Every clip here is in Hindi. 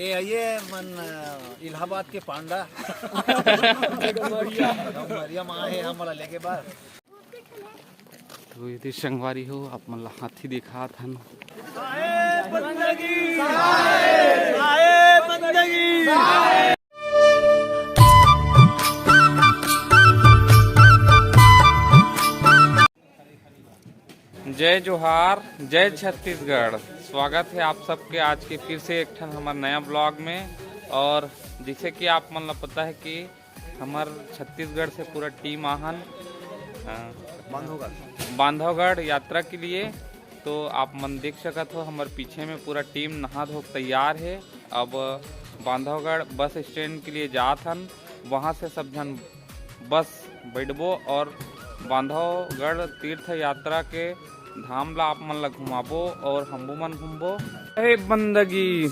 ये मन इलाहाबाद के पांडा मरिया माँ है हमारा लेके बार। तो यदि संगवारी हो आप मन ला हाथी देखा थन जय जोहार, जय छत्तीसगढ़। स्वागत है आप सबके आज के फिर से एक ठन हमार नया ब्लॉग में। और जैसे कि आप मन ला पता है कि हमार छत्तीसगढ़ से पूरा टीम आहन बांधवगढ़ यात्रा के लिए। तो आप मन देख सकत हो हमारे पीछे में पूरा टीम नहा धो तैयार है। अब बांधवगढ़ बस स्टैंड के लिए जात हन, वहाँ से सब जन बस बैठबो और बांधवगढ़ तीर्थ यात्रा के धाम ला आप मन ला घुमाबो और हमबो मन घूमबो। हे बंदगी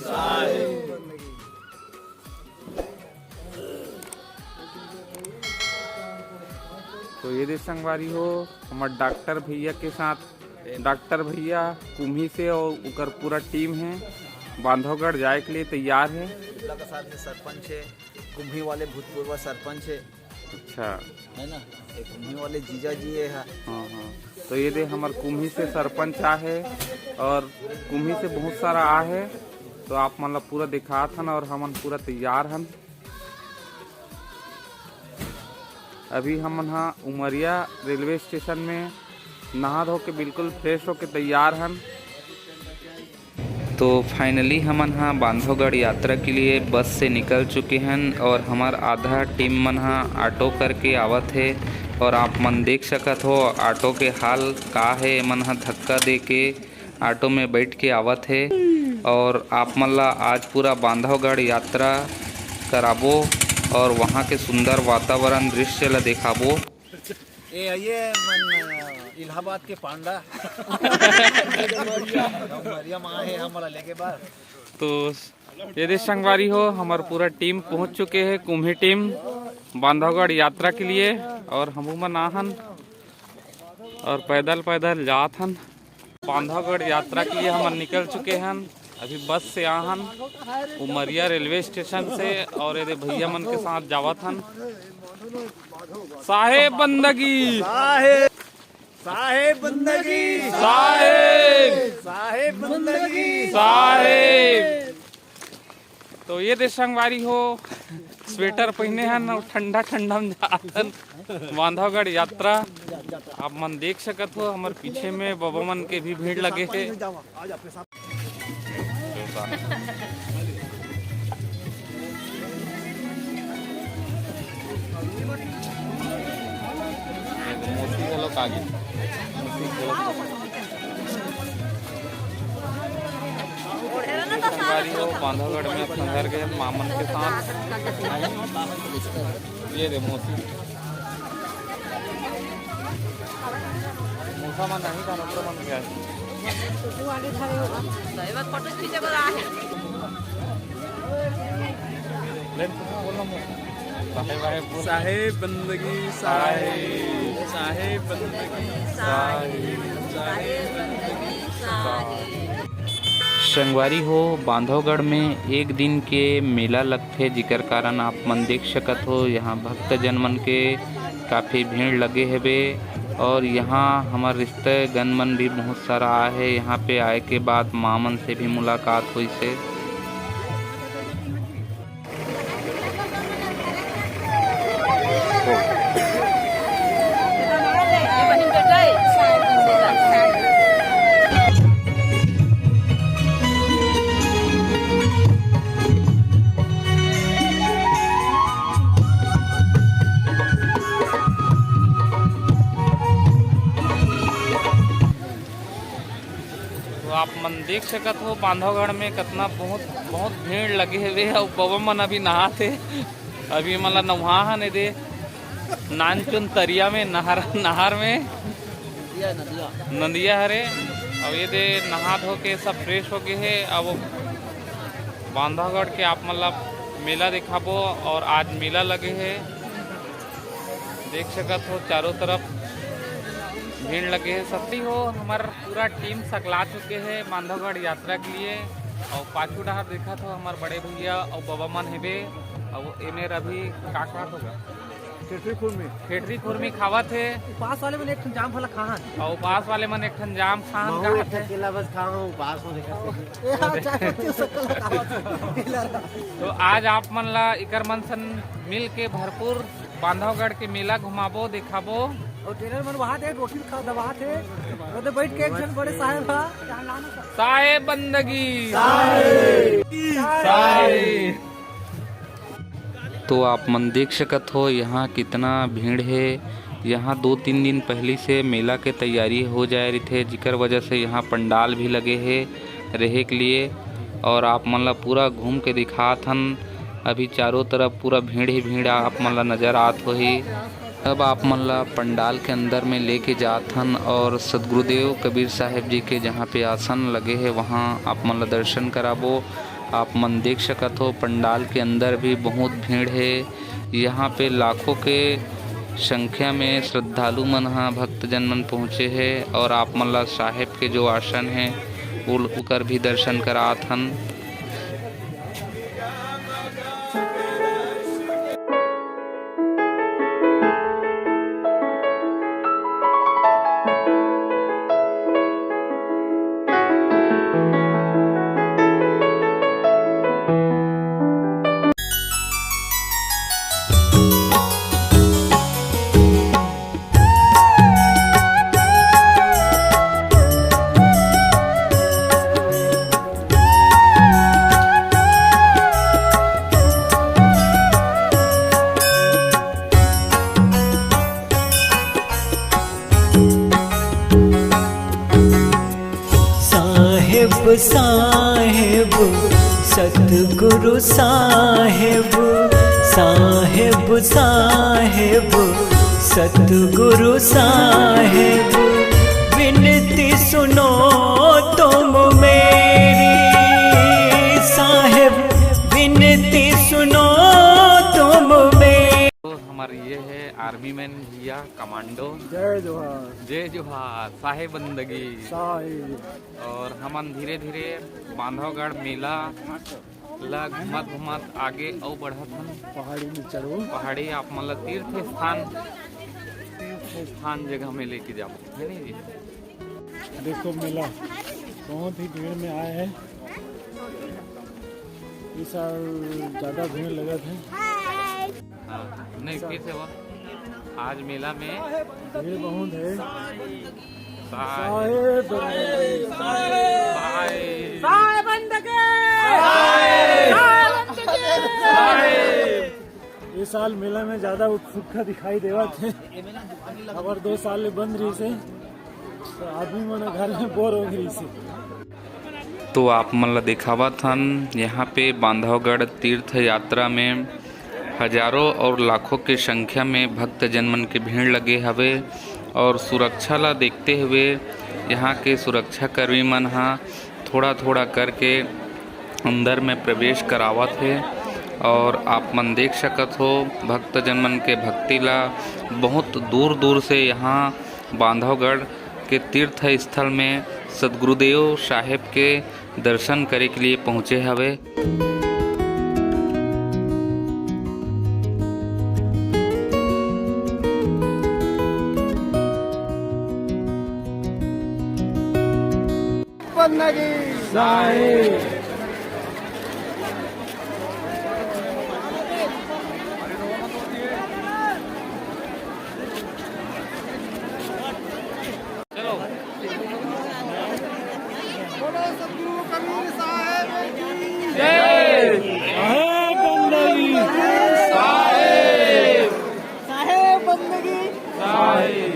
तो ये देश संगवारी हो हमारे डॉक्टर भैया के साथ, डॉक्टर भैया कुम्ही से और उकर पूरा टीम है बांधवगढ़ जाए के लिए तैयार है। का साथ में सरपंच है, कुम्ही वाले भूतपूर्व सरपंच है। अच्छा है ना, एक कुम्ही वाले जीजा जी है। हाँ। तो ये दे हमारे कुम्ही से सरपंच आ है और कुम्ही से बहुत सारा आ है। तो आप मतलब पूरा दिखात हन और हमन पूरा तैयार हन। अभी हम यहाँ उमरिया रेलवे स्टेशन में नहा धो के बिल्कुल फ्रेश होके तैयार हन। तो फाइनली हम यहाँ बांधवगढ़ यात्रा के लिए बस से निकल चुके हैं और हमार आधा टीम मन यहाँ ऑटो करके आवत है। और आप मन देख सकत हो ऑटो के हाल का है, मन यहाँ धक्का दे के ऑटो में बैठ के आवत है। और आप मन ला आज पूरा बांधवगढ़ यात्रा कराबो और वहाँ के सुंदर वातावरण दृश्य ला दिखाबो। ये मन इलाहाबाद के पांडा मरिया माँ है हमारा लेके बार। तो यदि संगवारी हो हमार पूरा टीम पहुंच चुके हैं, कुम्ही टीम बांधवगढ़ यात्रा के लिए। और हम मन आहन और पैदल पैदल जात हन बांधवगढ़ यात्रा के लिए। हम निकल चुके हैं अभी बस से आहन उमरिया रेलवे स्टेशन से। और यदि भैया मन के साथ जावत हन साहेब बंदगी साहेब बंदगी साहेब बंदगी साहेब। तो ये देश संगवारी हो स्वेटर पहने हन और ठंडा ठंडा में जातन बांधवगढ़ यात्रा। आप मन देख सकत हो हमारे पीछे में बाबा मन के भी भीड़ लगे है। आगे हो बांधवगढ़ में अपना घर गए मामन के साथ। ये रे मोती मूसा मन नहीं था नंबर मन गया साहेब बंदगी साहेब बंदगी संगवारी हो बांधवगढ़ में एक दिन के मेला लगथे, जिकर कारण आप मन देख सकत हो यहाँ भक्तजन मन के काफ़ी भीड़ लगे हेबे। और यहाँ हमार रिश्तेगण मन भी बहुत सारा आए है। यहाँ पे आए के बाद माँ मन से भी मुलाकात हुई से। आप मन देख सकत हो बांधवगढ़ में कितना बहुत भीड़ लगे हुए है। और बाबा मन अभी नहाते अभी मतलब नहा ने दे नानचुन तरिया में नहर में नदिया हरे। अब ये दे नहा धो के सब फ्रेश हो गए है। अब बांधवगढ़ के आप मतलब मेला दिखाबो और आज मेला लगे है। देख सकत हो चारों तरफ भीड़ लगे है। सती हो हमारा पूरा टीम सकला चुके हैं बांधवगढ़ यात्रा के लिए। और पाछू डहार देखा था हमार बड़े भैया और बाबा मन हेबे और एमे अभी का होगा खेटरी खुरमी खावा थे। पास वाले में एक ठन जाम फला खान और पास वाले मन एक ठन जाम खान का थे। केला बस खाऊं पास होने तो आज आप मन ला इकर मन सन मिल के भरपूर बांधवगढ़ के मेला घुमाबो दिखाबो और ट्रेनर मन वहां थे रोटी खा दबा थे तो बैठ के एक जन बड़े साहेब साहेब बंदगी तो आप मन देख सकत हो यहाँ कितना भीड़ है। यहाँ 2-3 दिन पहले से मेला के तैयारी हो जाए रही थे, जिकर वजह से यहाँ पंडाल भी लगे हैं रहे के लिए। और आप मन ला पूरा घूम के दिखात हन। अभी चारों तरफ पूरा भीड़ ही भीड़ आप मन ला नजर आत हो ही। अब आप मन ला पंडाल के अंदर में लेके जात हन और सदगुरुदेव कबीर साहिब जी के जहाँ पे आसन लगे हैं वहाँ आप मन ला दर्शन कराबो। आप मन देख सकत हो पंडाल के अंदर भी बहुत भीड़ है। यहाँ पे लाखों के संख्या में श्रद्धालु मन भक्तजन मन पहुँचे हैं और आप मन ला साहेब के जो आसन है वो उकर भी दर्शन करात हन। साहेब सतगुरु साहेब साहेब साहेब सतगुरु साहेब विनती सुनो तुम मेरी साहेब विनती सुनो तुम मेरी। तो हमारे ये है आर्मी मैन भैया कमांडो। जय जोहार जय जोहार साहेब बंदगी साहेब। और हमन धीरे धीरे बांधवगढ़ मेला ला घुमत घुमत आगे और बढ़त हन। पहाड़ी में चढ़ो पहाड़ी आप मन ला तीर्थ स्थान जगह में लेके जाओ है नहीं जी। देखो मेला बहुत ही भीड़ में आए हैं। इस साल ज्यादा भीड़ लगा था। नहीं फिर से वो आज मेला में भीड़ बहुत है। साहेब इस साल मेला में ज्यादा उत्सुकता दिखाई देवा थे। खबर 2 साल बंद रही से तो आदमी मन घर में बोर हो गई से। तो आप मन ला दिखावा थन यहाँ पे बांधवगढ़ तीर्थ यात्रा में हजारों और लाखों की संख्या में भक्त जनमन के भीड़ लगे हवे। और सुरक्षा ला देखते हुए यहाँ के सुरक्षा कर्मी मन थोड़ा थोड़ा करके अंदर में प्रवेश करावत है। और आप मन देख सकत हो भक्त जनमन के भक्ति ला बहुत दूर दूर से यहाँ बांधवगढ़ के तीर्थ स्थल में सदगुरुदेव साहेब के दर्शन करे के लिए पहुँचे हवे।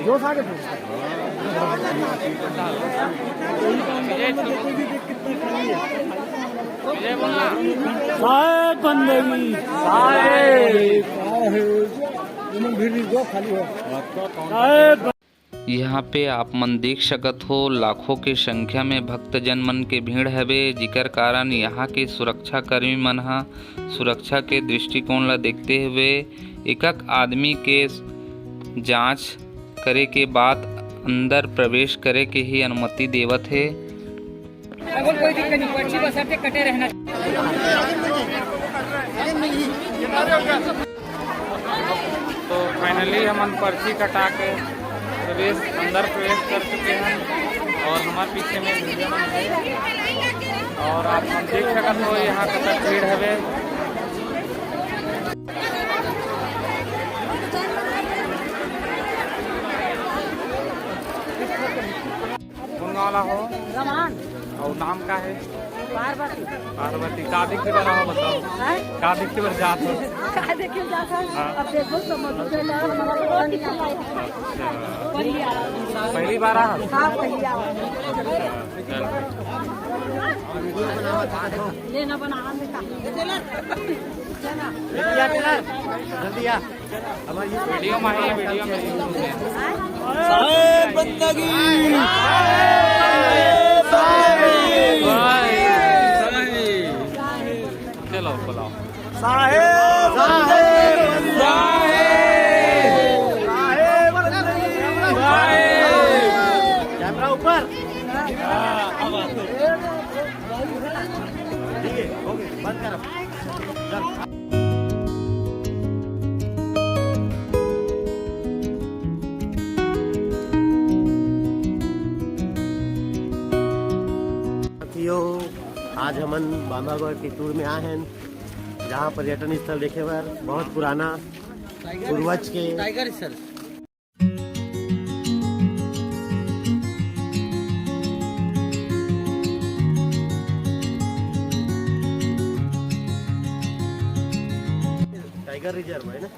जो सागे साहेब बंदगी साहेब। यहाँ पे आप मन देख सकत हो लाखों की संख्या में भक्तजन मन के भीड़ हवे, जिकर कारण यहाँ के सुरक्षा कर्मी मन सुरक्षा के दृष्टिकोण ला देखते हुए एक आदमी के जांच करे के बाद अंदर प्रवेश करे के ही अनुमति देवत है। कोई दिक्कत नहीं, पर्ची बसरते कटे रहना। तो फाइनली हम पर्ची कटा के अंदर प्रवेश कर चुके हैं और हमारे पीछे में है और आप हम देख सकते हो यहाँ कितना भीड़ है। कौन वाला हो रमान और नाम का है पार्वती पार्वती का दिख रहा हो बताओ का दिख जात हो का देखिए जाता है। अब देखो समुद्र में पहली बार आ हाँ पहली लेना बना वीडियो में है वीडियो में साहेब बंदगी चलो बुलाओ साहेब कैमरा ऊपर ठीक है ओके बंद करो। आज हमन बांधागढ़ के टूर में आए हैं जहाँ पर्यटन स्थल देखे बार बहुत पुराना पूर्वज के टाइगर स्थल टाइगर रिजर्व है ना।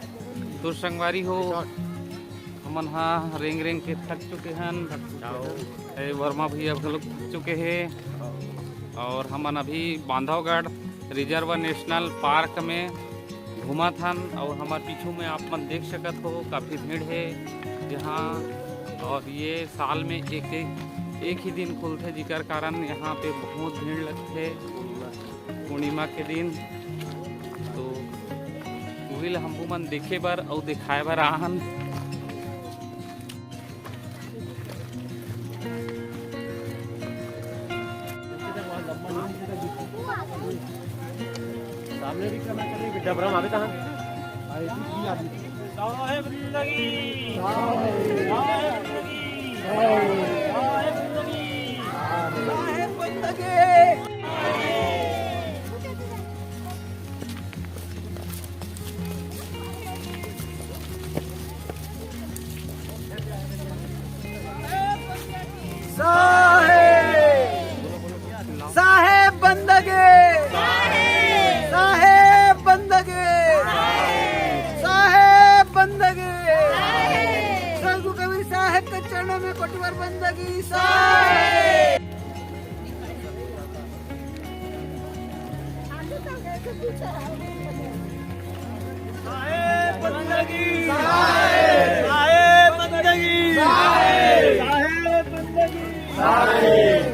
तो संगवारी हो हमन हाँ रेंग रेंग के थक चुके हैं। वर्मा भैया लोग थक चुके हैं और हमन अभी बांधवगढ़ रिजर्व नेशनल पार्क में घूमा थन और हमारे पीछू में आप मन देख सकत हो काफ़ी भीड़ है यहाँ और ये साल में एक ही दिन खुलते जिकर कारण यहाँ पे बहुत भीड़ लगते पूर्णिमा के दिन। तो वही हमको मन देखे बर और दिखाए बर आहन। सामने भी करना चाहिए डबरा मारे कहाँ साहेब बंदगे साहेब बंदगे साहेब बंदगे संगु कबीर साहेब के चरणों में कोटिवार बंदगी साहेब बंदगी साहेब बंदगी साहेब बंदगी साहेब।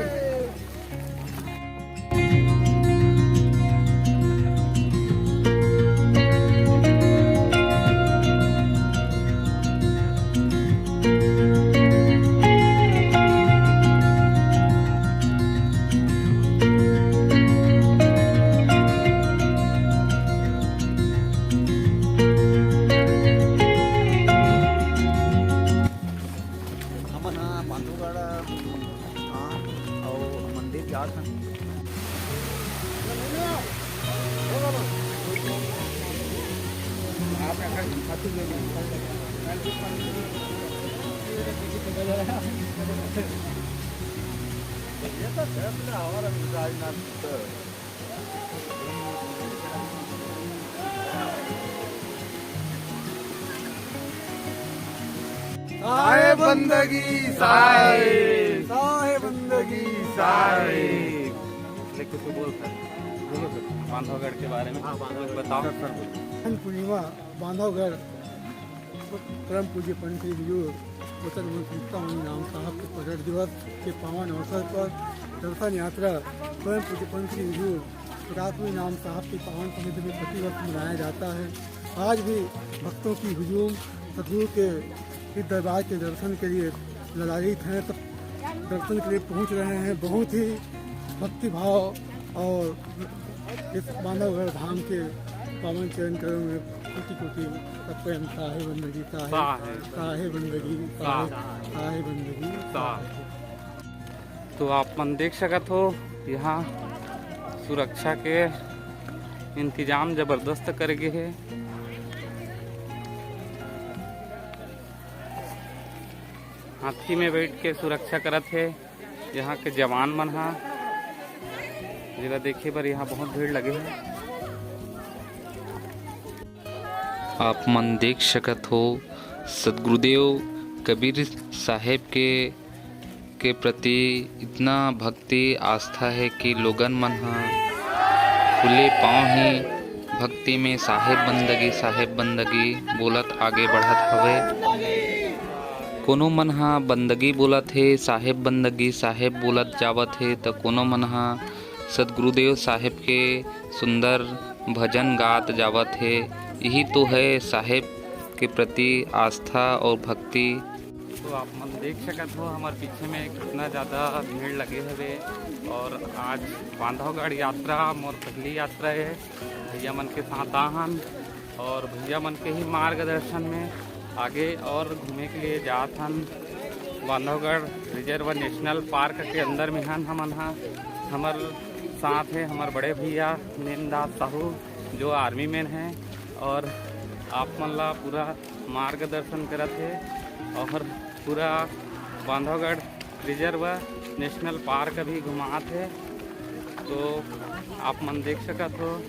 साहेब बंदगी साहेब साहेब बंदगी साहेब। कुछ बोलता बांधवगढ़ के बारे में बताओ सर। पूर्णिमा बांधवगढ़ परम पूज्य पंडित श्री हुजूर वचन मुक्ता मुनि नाम साहब के प्रकट दिवस के पावन अवसर पर दर्शन यात्रा परम पूज्य पंडित श्री हुजूर प्रकाशपुरी नाम साहब के पावन समिति में प्रतिवर्ष मनाया जाता है। आज भी भक्तों की हुजूम सदगुरु के इस दरबार के दर्शन के लिए ललायित हैं, तब दर्शन के लिए पहुंच रहे हैं। बहुत ही भक्ति भाव और इस बांधवगढ़ धाम के पावन चरण करों में कोटि कोटि का प्रेम साहे बंदगी साहे बंदगी साहे बंदगी। तो आप मन देख सकत हो यहाँ सुरक्षा के इंतजाम जबरदस्त कर गए है। हाथी में बैठ के सुरक्षा करत है यहाँ के जवान मन हा। जरा देखे पर यहाँ बहुत भीड़ लगे है। आप मन देख सकत हो सदगुरुदेव कबीर साहेब के प्रति इतना भक्ति आस्था है कि लोगन मन हा खुले पाँव ही भक्ति में साहेब बंदगी बोलत आगे बढ़त हवे। कोनो मन हा बंदगी बोलत है साहेब बंदगी साहेब बोलत जावत है, तो कोनो मन हा सदगुरुदेव साहेब के सुंदर भजन गात जावत है। यही तो है साहेब के प्रति आस्था और भक्ति। तो आप मन देख सकत हो हमारे पीछे में कितना ज़्यादा भीड़ लगे हुए। और आज बांधवगढ़ यात्रा मोर पहली यात्रा है। भैया मन के साथ आहन और भैया मन के ही मार्गदर्शन में आगे और घूमे के लिए जात हन। बांधवगढ़ रिजर्व नेशनल पार्क के अंदर में हन हमन हा। हमार साथ है हमारे बड़े भैया नेमदास साहू जो आर्मी मैन हैं और आप मन ला पूरा मार्गदर्शन करत है और पूरा बांधवगढ़ रिजर्व नेशनल पार्क भी घुमात है। तो आप मन देख सकत हो।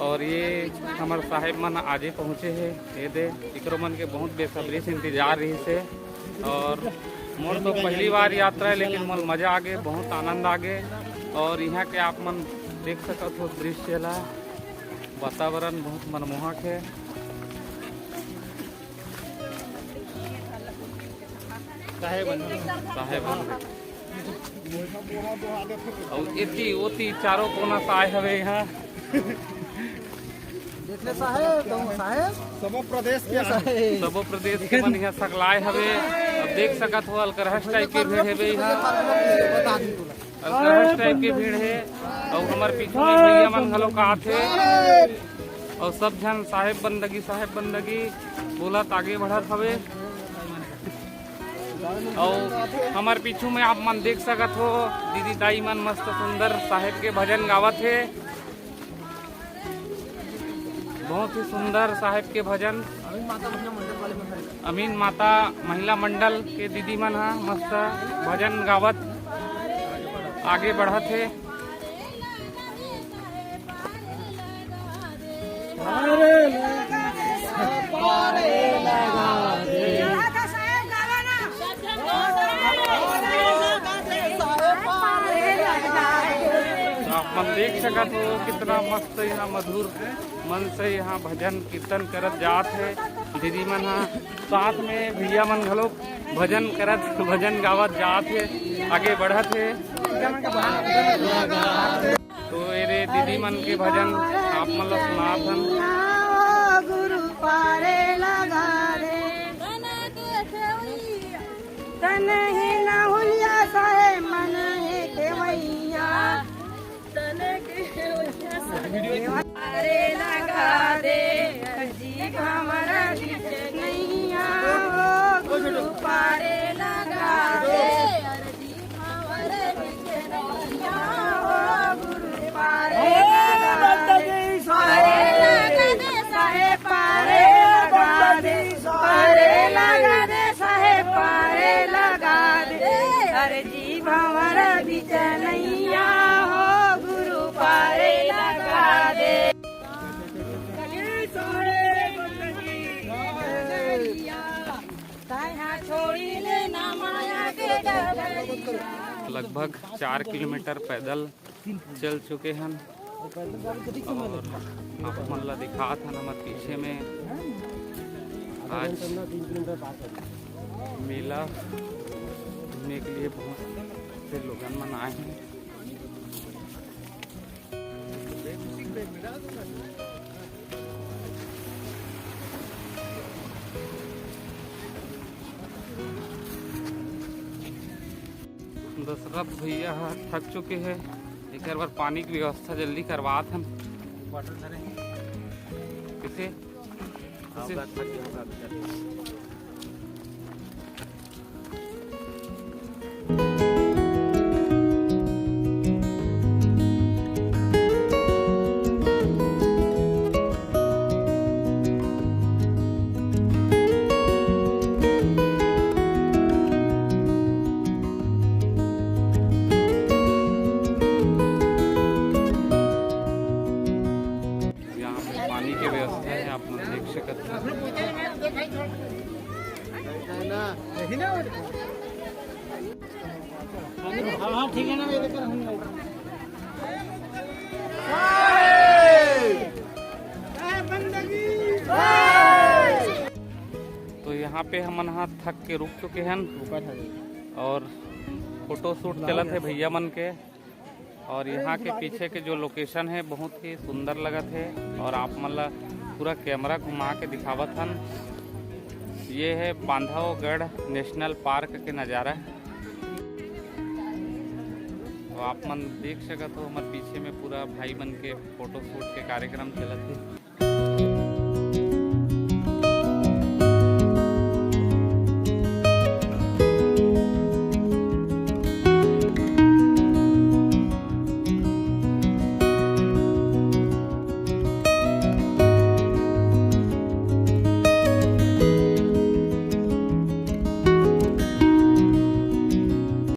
और ये हमारे साहेब मन आजे पहुँचे है। ये दे इकरो मन के बहुत बेसब्री से इंतजार रही से। और मोर तो पहली बार यात्रा है लेकिन मोर मज़ा आ गए, बहुत आनंद आ गए। और यहाँ के आप मन देख सकत हो दृश्य ला, वातावरण बहुत मनमोहक है। साहेब और इतनी ओती चारों कोना से आए हवे यहाँ। सबो प्रदेश के मन यहाँ सकलाए हवे। अब देख सकत हो अलकरहस टाइप के भीड़ है यहाँ, अलकरहस टाइप के भीड़ है। और हमारे पीछे में भैया मन घलो का थे और सब जन साहेब बंदगी बोलत आगे बढ़त हवे। और हमारे पीछू में आप मन देख सकत हो दीदी दाई मन मस्त सुंदर साहेब के भजन गावत है। बहुत ही सुंदर साहेब के भजन। अमीन माता महिला मंडल के दीदी मन हा मस्त भजन गावत आगे बढ़त है। आप मन देख सकत हो कितना मस्त यहाँ मधुर मन से यहाँ भजन कीर्तन करत जात है। दीदी मन हा साथ में भैया मन घलो भजन करत भजन गावत जात है, आगे बढ़त है। तो ये दीदी मन के भजन आप मन ला सुनात हन। गुरु पारे लगा रे तन ही ना हुलिया साहे मन है केवैया तन के पारे लगा दे जी हमारा बीच नैया गुरु पारे लगा दे जी हमारे बीच नैया गुरु पारे लगा दे साहे पारे लगा दे साहे पारे लगा दे अरे जी हमारा बीच नैया हो गुरु पारे लगा दे। लगभग 4 किलोमीटर पैदल चल चुके हैं। और आप मन ला दिखात हन हमारे पीछे में आज मेला घूमने के लिए बहुत से लोगन मन आए हैं। दशरथ भैया थक चुके हैं, एक बार पानी की व्यवस्था जल्दी करवा थे किसे पानी की व्यवस्था है, आप लोग देख सकते हैं। हाँ ठीक है ना, मेरे पर तो यहाँ पे हम यहाँ थक के रुक चुके हैं और फोटो शूट चलत है भैया मन के। और यहाँ के पीछे के जो लोकेशन है बहुत ही सुंदर लगत है और आप मतलब पूरा कैमरा घुमा के दिखावत हन। ये है बांधवगढ़ नेशनल पार्क के नज़ारा। तो आप मन देख सकते हो हमारे पीछे में पूरा भाई मन के फोटो शूट के कार्यक्रम चलत है।